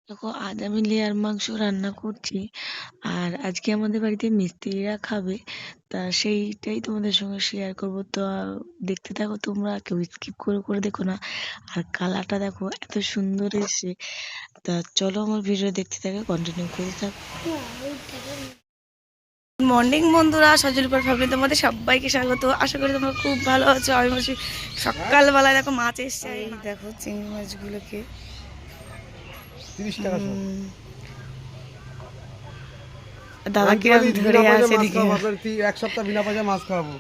দেখো, আজ আমি লেয়ার মাংস রান্না করছি। আর আজকে আমাদের বাড়িতে মিস্ত্রিরা খাবে। তা সেইটাই তোমাদের সঙ্গে শেয়ার করবো। তো দেখতে থাকো, তোমরা কেউ স্কিপ করে করে দেখো না। আর কালারটা দেখো এত সুন্দর এসে। তা চলো আমার ভিডিও দেখতে থাকে, কন্টিনিউ করতে থাকো। মর্নিং বন্ধুরা, সজলপুর ফ্যামিলি তোমাদের সবাইকে স্বাগত। আশা করি তোমরা খুব ভালো আছো। আমি বলছি সকালবেলায় দেখো মাছ এসছে, এই দেখো চিংড়ি মাছগুলোকে 30 টাকা সব। দাদা কিরম ধরে আছে মাছ দিকে। খাওয়াবো আপনার, এক সপ্তাহ বিনা পয়সায় মাছ খাওয়াবো।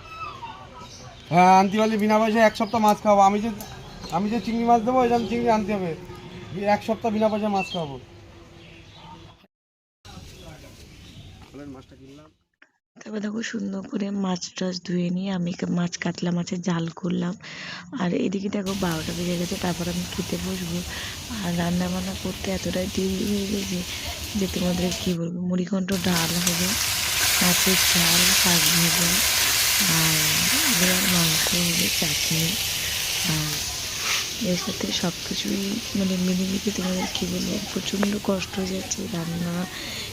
হ্যাঁ, আনতে পারলে বিনা পয়সায় এক সপ্তাহ মাছ খাওয়াবো। আমি যে চিংড়ি মাছ দেবো, এরকম চিংড়ি আনতে হবে। এক সপ্তাহ বিনা পয়সায় মাছ খাওয়াবো। মাছটা কিনলাম। তারপর দেখো, সুন্দর করে মাছ টাছ ধুয়ে নিয়ে আমি মাছ কাতলা মাছের ঝাল করলাম। আর এদিকে দেখো 12টা বেজে গেছে, তারপর আমি খেতে বসবো। আর রান্না বান্না করতে এতটাই দেরি হয়ে গেছে যে তোমাদের কি বলবো। মুড়িঘণ্ট ডাল হবে, মাছের ঝাল, শাক ভাজা, আর ঘোড়ার মাংস হবে, চাটনি। আর এর সাথে সব কিছুই মানে মিলেমিশে তোমাদের কি বলবো, প্রচণ্ড কষ্ট হয়ে যাচ্ছে রান্না।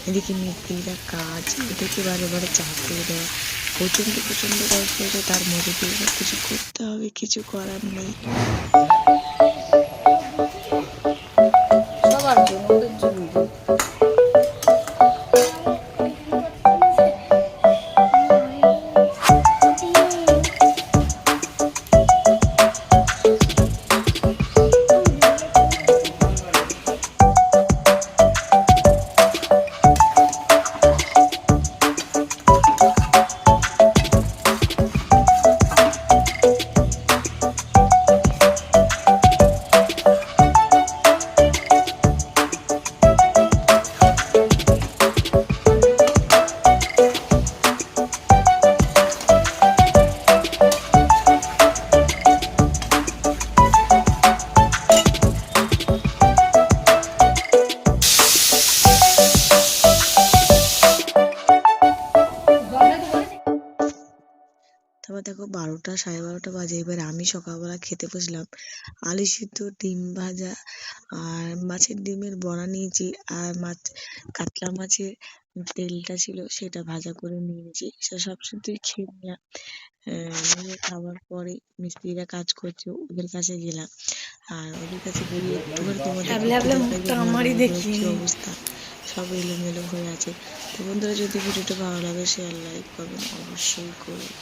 এদিকে মিস্ত্রিরা কাজ, এদিকে বারে বারে চাপিয়ে দেয়। প্রচণ্ড প্রচণ্ড কষ্ট হয়েছে, তার মধ্যে দিয়ে সব কিছু করতে হবে, কিছু করার নেই। সবার জন্য, ওদের জন্য। তারপর দেখো 12টা 12:30 বাজে। এবার আমি সকালবেলা খেতে বসলাম। আলু সিদ্ধ, ডিম ভাজা, আর মাছের ডিমের বড়া নিয়েছি। আর কাতলা মাছের তেলটা ছিল, সেটা ভাজা করে নিয়েছি। সব শুধুই খেয়ে নিলাম। নিয়ে খাওয়ার পরে মিস্ত্রিরা কাজ করছে, ওদের কাছে গেলাম। আর ওদের কাছে গিয়ে একটুখানি তোমাদের হ্যাবলে একটু হ্যাবলে দেখাই যে মুখটা আমার আমারই রুমগুলোর দেখিয়ে কি নি। অবস্থা। সব এলোমেলো হয়ে আছে। তো বন্ধুরা, যদি ভিডিওটা ভালো লাগে শেয়ার লাইক করবেন অবশ্যই করবেন।